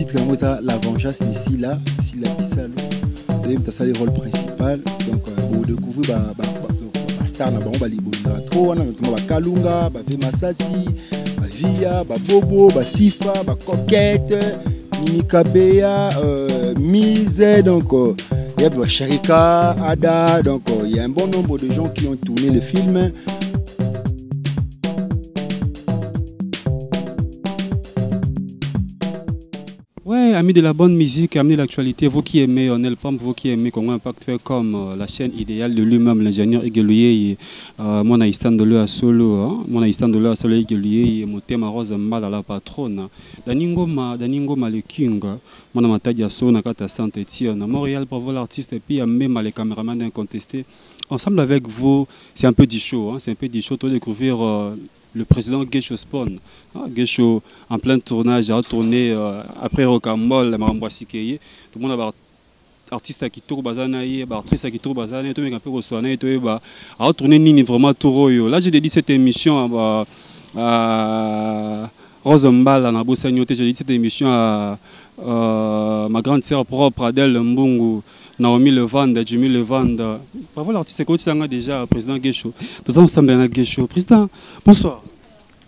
titre La vengeance de Sila Bissalo. Tu as le rôle principal. Donc, vous découvrez star na bango balibonga trop wana notamment Kalunga, Vema Sasi, Via, Bobo, Sifa, Coquette, Mimi Kabea, Mise, donc il y a Sherika, Ada, donc il y a un bon nombre de gens qui ont tourné le film. Ouais, amis de la bonne musique, amis de l'actualité, vous qui aimez Onel Pam, vous qui aimez Congo Impact comme la chaîne idéale de lui-même, l'ingénieur Egeluye, mon assistant de l'E à Solo, mon assistant de l'E à Solo Egeluye, mon thème rose mal à la patronne, Daningoma le King, mon amatadia Solo Nakata Saint-Etienne, Montréal pour vous l'artiste et puis même les caméramans incontestés. Ensemble avec vous, c'est un peu du show, c'est un peu du show, tout découvrir. Le président Gesho Spawn, Gesho en plein tournage, a tourné après Rocambole, Marambouassikeye, tout le monde a artiste qui tourne bazanaï, artiste qui tourne bazanaï, tout le monde a peu reçoné, a tourné Nini vraiment Toroyo. Là j'ai dédié cette émission à Rosembal, à Nabosagnoté, j'ai dédié cette émission à ma grande sœur propre Adèle Mbungu. Naomi Levande, Jimmy Levande. Bravo l'artiste que déjà, président Gesho. Tous ensemble avec Gesho. Président, bonsoir.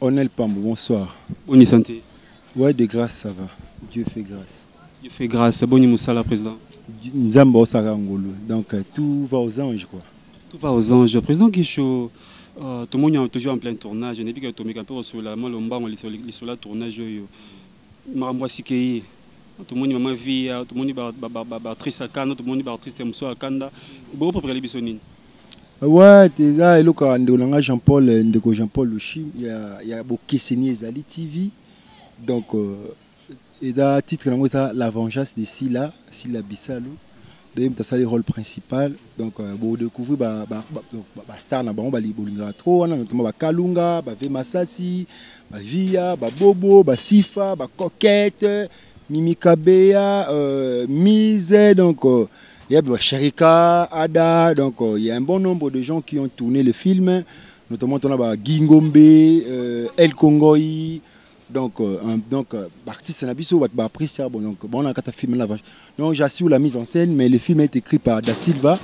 Onel Pambo, bonsoir. Bonne santé. Ouais, de grâce, ça va. Dieu fait grâce. Dieu fait grâce. Bonne Moussala, président. Nzambo Sarangolo. Donc tout va aux anges, quoi. Tout va aux anges. Président Gesho, tout le monde est toujours en plein tournage. Je n'ai plus qu'à tomber un peu sur la Malomba, on est sur le tournage. Marambouassikeye. Tout le monde m'a vu, tout le monde est triste à Kanda, tout le monde est triste à Kanda. Beaucoup pour les bisonines. Ouais, c'est ça. Et là, Jean-Paul Luchi, il y a beaucoup de Kesseni Zali TV. Donc, il y a un titre La vengeance de Sila Bissalo. Donc, tu as le rôle principal. Donc, vous découvrez star na bango balibonga trop, notamment Kalunga, Vema Sasi, Via, Bobo, Sifa, Coquette. Mimi Kabea, Mise, donc il y a Sherika, Ada, donc il y a un bon nombre de gens qui ont tourné le film, notamment on a Gingombe, El Kongoi, donc artiste Nabiso, donc on a quatre films là. Donc j'assure la mise en scène, mais le film est écrit par Da Silva,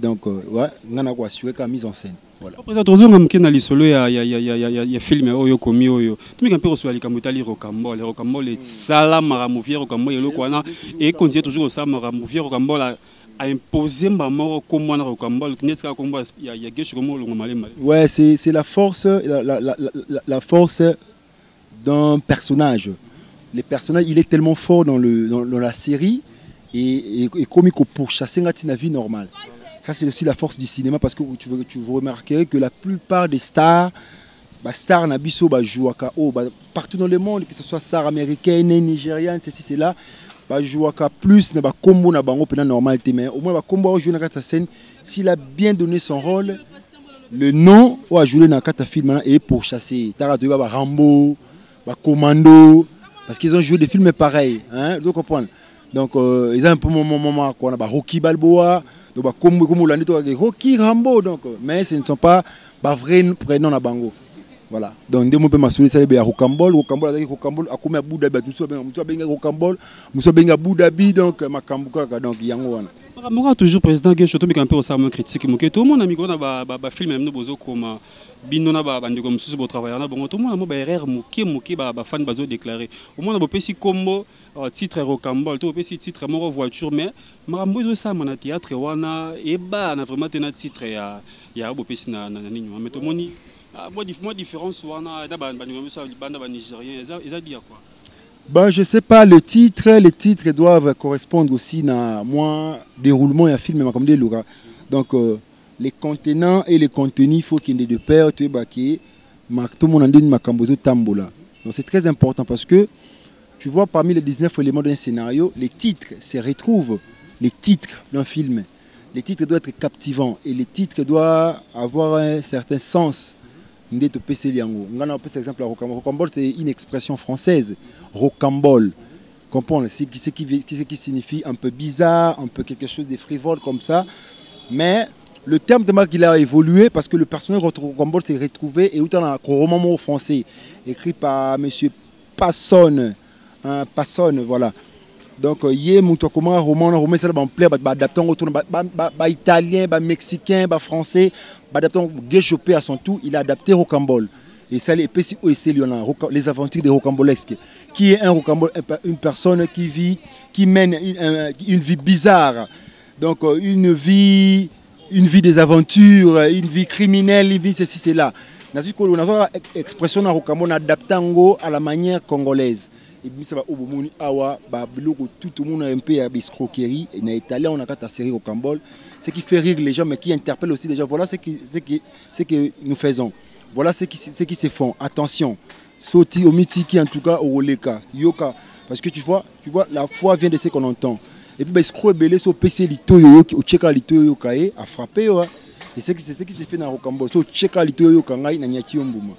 donc ouais, on a assuré la mise en scène. Voilà. Président, toujours il y a film oyo komi oyo. Tout le monde peut recevoir les camotali Rocambole. Rocambole est salam maramouvier Rocambole et le quoi et continue toujours au salam maramouvier Rocambole a imposé ma mort comme moi Rocambole. Il y a quelque chose comme ouais, c'est la force la force d'un personnage. Le personnage, il est tellement fort dans la série et comme il pour chasser la vie normale. Ça, c'est aussi la force du cinéma parce que tu remarquerais que la plupart des stars, stars Nabiso, partout dans le monde, que ce soit stars américaines, nigérianes, ceci, c'est là, jouent plus na combo na bango pendant normal. Mais au moins, combo joue dans la scène, s'il a bien donné son rôle, le nom ou a joué dans le film est pour chasser. Tu as Rambo, Commando, parce qu'ils ont joué des films pareils. Hein, vous comprenez? Donc, ils ont un peu moment qu'on a Rocky Balboa. Donc, comme on l'a dit, Rocky Rambo, donc, mais ce ne sont pas vrais prénoms à Bango. Voilà. Donc, dès que je suis allé à Rocambole, Rocambole, a commis à Abu Dhabi, nous sommes à Abu Dhabi, donc, Makambuka, donc, Yangoana. Moi, toujours président Gesho, tout le monde critique. Tout le monde a mis un film, comme Bindona, comme si vous travaillez. Tout le monde a erreur, fan bazo déclaré. Au moins, on a petit combo, titre Rocambole, tout petit titre mort voiture, mais Marambo de ça, mon théâtre, wana, et bah, on a vraiment un titre, il y a un petit na mais tout le monde, moi différence, wana, banda nigérien, ils a dire quoi. Je ne sais pas, les titres doivent correspondre aussi à mon déroulement et à film comme des logos. Donc les contenants et les contenus, il faut qu'il y ait de pair, tout le monde a dit Makambozo Tambola. Donc c'est très important parce que tu vois parmi les 19 éléments d'un scénario, les titres se retrouvent, les titres d'un film. Les titres doivent être captivants et les titres doivent avoir un certain sens. Par exemple, Rocambole, c'est une expression française. Rocambole, comprendre ce qui signifie un peu bizarre, un peu quelque chose de frivole comme ça. Mais le terme de marque il a évolué parce que le personnage Rocambole s'est retrouvé et où un roman français écrit par M. Passon, personne, voilà. Donc, yé muto comment roman ça va plaire, adaptant autour, italien, mexicain, français, adaptant Guéchopé à son tour, il a adapté Rocambole. Et ça, les les aventures des rocambolesques. Qui est un rocambole, une personne qui mène une vie bizarre. Donc, une vie des aventures, une vie criminelle, une vie ceci, cela. On a une expression dans Rocambole adaptant à la manière congolaise. Et puis ça va au Bomouni Awa, tout le monde a un peu à escroquerie. Et dans l'Italien, on a une série Rocambole. Ce qui fait rire les gens, mais qui interpelle aussi les gens. Voilà ce que nous faisons. Voilà ce qui se font. Attention. Soti, Omitiki, en tout cas, au Roleka, Yoka. Parce que tu vois, la foi vient de ce qu'on entend. Et puis, escroc belé, so PC litoyo, au Tcheka litoyo kae, a frappé. Et c'est ce qui s'est fait dans Rocambole. So Tcheka litoyo kangai, na nyati ombouma.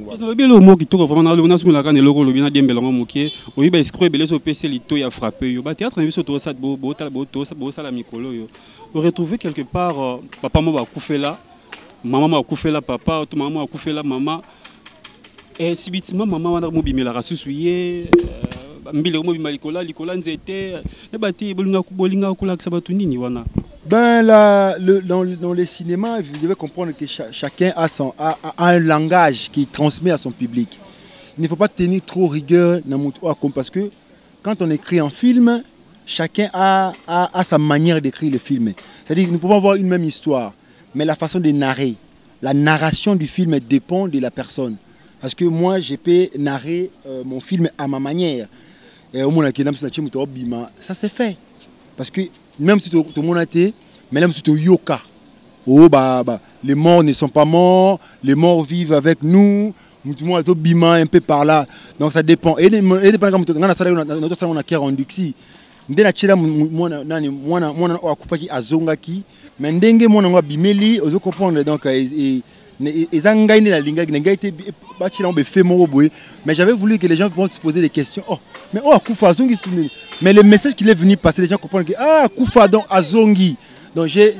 Parce que le mot qui tourne vraiment dans le la canne et le rôle bien bien belongo moké o yiba escroc belé so PC lito ya frappé yo ba théâtre na biso to ça bo ça la mikolo yo on retrouver quelque part papa mo ba koufela maman ma koufela papa to maman ma koufela maman et subitement maman wana mo bimela rasusuye mbile mo bimala likola nzete e bati bolinga kula ka batu nini wana. Ben dans les cinémas, vous devez comprendre que chacun a un langage qu'il transmet à son public. Il ne faut pas tenir trop rigueur parce que quand on écrit un film, chacun a sa manière d'écrire le film. C'est-à-dire que nous pouvons avoir une même histoire, mais la façon de narrer, la narration du film dépend de la personne. Parce que moi, je peux narrer mon film à ma manière. Et au moins, ça c'est fait. Parce que même si tout le monde a été, mais même si tu yoka, les morts ne sont pas morts, les morts vivent avec nous, nous bima un peu par là. Donc ça dépend. Et dépend comme on a ça on a qui rendu ici. Ndena chela mwana akupaki azongaki, mais ndenge mwana ngwa bimeli ozo comprendre donc ezanga ine la linga été bachila on be fait moro boy, mais j'avais voulu que les gens puissent se poser des questions. Oh, mais akufa azongi. Mais le message qu'il est venu passer, les gens comprennent que Koufa donc Azongi. Donc j'ai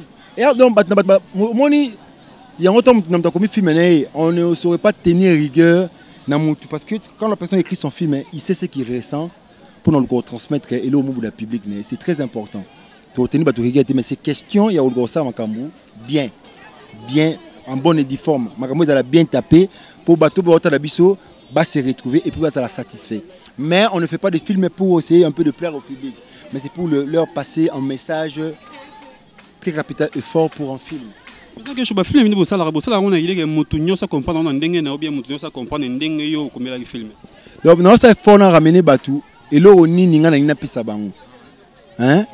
on ne saurait pas tenir rigueur parce que quand la personne écrit son film, il sait ce qu'il ressent pour nous le transmettre et le mot de la public. C'est très important. Mais ces questions, il y a bien, en bonne et due forme. Makambo il a bien tapé pour bateau se retrouver et puis ça la satisfait. Mais on ne fait pas de films pour essayer un peu de plaire au public. Mais c'est pour leur passer un message très capital et fort pour un film. Donc, non, ça faut ramener Batou. Et là, on a pisa bango. Hein?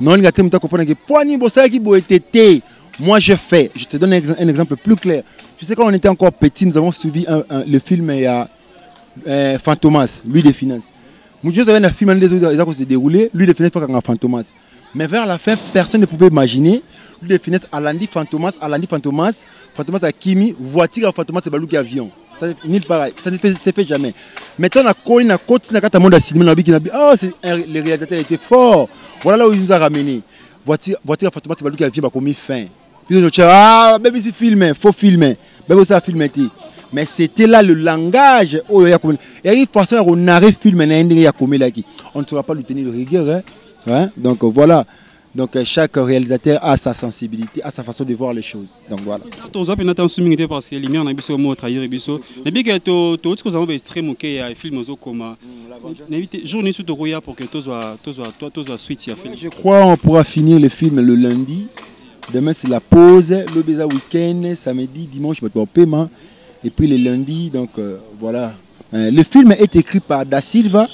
Non, il y a des gens qui comprennent que poigni bossa qui boit été. Moi, je fais. Je te donne un exemple plus clair. Tu sais, quand on était encore petit, nous avons suivi le film il y a Fantomas, lui des finances. Nous avons un film qui s'est déroulé, lui des finances pour Fantomas. Mais vers la fin, personne ne pouvait imaginer. Lui des finances, Alandi Fantomas, Fantomas à Kimi, voiture à Fantomas, c'est Balouki avion. Ça ne se fait jamais. Maintenant, on a continué à monde à cinéma, le réalisateur était fort. Voilà là où il nous a ramené. Voiture à Fantomas, c'est Balouki avion, il a mis fin. Puis on a dit, même si filmer, faut filmer. Même ça filmer. Mais c'était là le langage. Et il y a une façon de narrer film, on ne saura pas lui tenir de rigueur. Hein? Donc voilà. Donc chaque réalisateur a sa sensibilité, a sa façon de voir les choses. Donc voilà. Parce que les lumières n'ont pas mot trahir biso. Mais bien que tout ce que nous avons extrait moqué à film comme journée sous Togoya pour que tous soient suite à film. Je crois on pourra finir le film le lundi. Demain c'est la pause, le beza week-end, samedi, dimanche au paiement et puis le lundi donc voilà. Le film est écrit par Da Silva.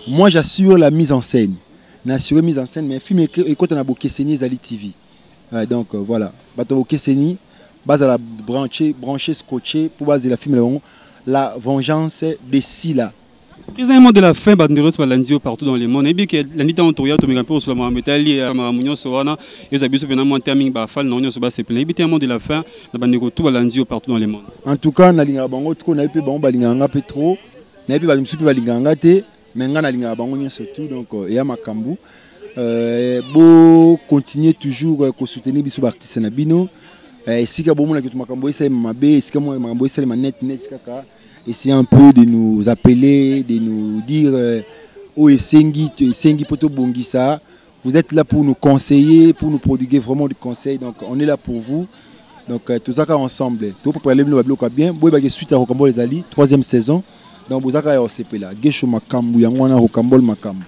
Moi j'assure la mise en scène. N'assurer mise en scène mais film et quand on a Bokeseni Zali TV. Donc voilà, bato Bokeseni base à la brancher scotché pour baser la film la vengeance de Sila. Précisément de la fin banderos balandio partout dans le monde et bien que l'année dans Toya to mega pour sur la métallier à Maramunyo Soana et les abus bien timing ba fall non so ba c'est plein évidemment de la fin la bandego tout balandio partout dans le monde. En tout cas na linga bango trop na pe bango balinganga pe trop na pe ba msupi balinganga te mais nga na linga bango surtout donc et à Makambu beau continuer toujours à soutenir biso artistes na bino si ka bomo na kitu Makambu esa mabe si ka mo Makambu esa ma net kaka essayer un peu de nous appeler, de nous dire Oh, et Sengi Poto Bongisa. Vous êtes là pour nous conseiller, pour nous prodiguer vraiment des conseils. Donc, on est là pour vous. Donc, tout ça ensemble. Tout pour parler de bien. Vous avez suite à Rocambole les Ali, 3e saison. Donc, vous avez OCP là. Gesho Makambu, Yangwana Rocambole Makambu.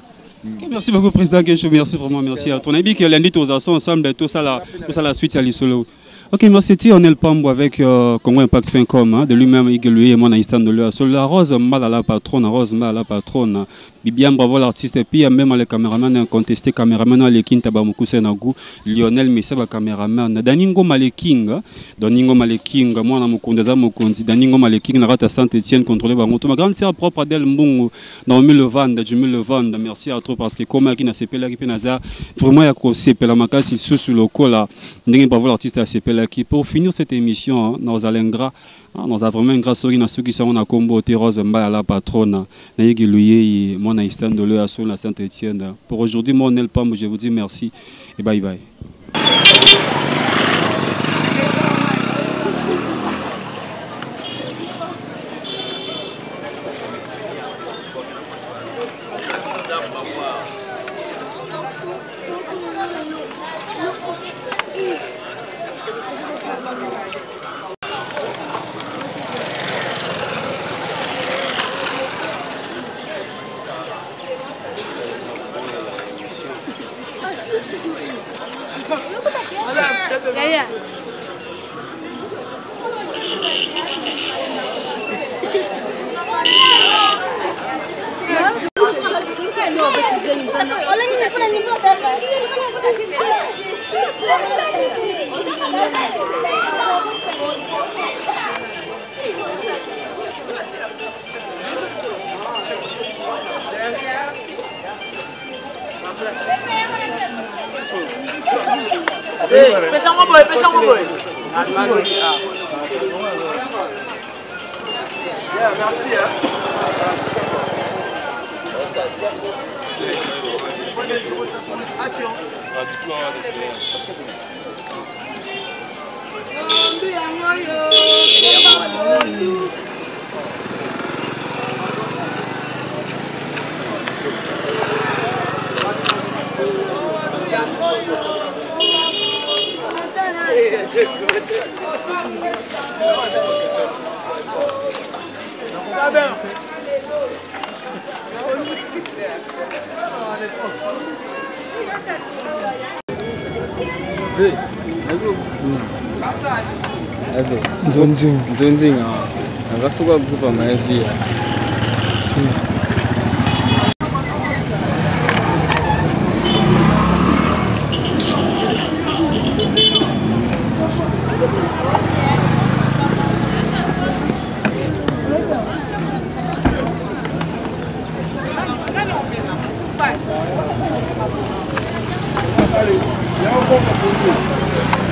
Merci beaucoup, Président Gesho. Merci vraiment. Merci à ton ami qui lundi, tous ensemble. Tout ça, la suite, à l'issolo. Ok, merci. On est le Pambo avec Congo Impact.com, de lui-même, Igueloué et mon assistant de lui. Sur la rose, mal à la patronne, rose, mal à la patronne. Bibian, bravo l'artiste. Et puis, même les caméramans incontestés, caméraman Alekin Tabamuku Senagou, Lionel Messeba, caméraman. Daningo Maleking, Daningo Maleking, moi, na Mukundeza Mukundi, Daningo Maleking, la rate Saint-Etienne, contrôlé par Moto. Ma grande sœur propre Adèle Mbungu, dans le vendre, je me le vendre. Merci à toi parce que comme qui n'a CP là, qui penaza, vraiment, il y a quoi CP la macas, sous le col là. N'est bravo l'artiste à CP là qui, pour finir cette émission, nous allons nous avons vraiment une grâce à ceux qui sont en combo Rose Mba à la patronne, Naïgi Louye, mon assistant de l'EASO, la Saint-Etienne. Pour aujourd'hui, mon Nelpam, je vous dis merci et bye bye. Nzonzing akasuka kuva maevia Allez, il y a un bon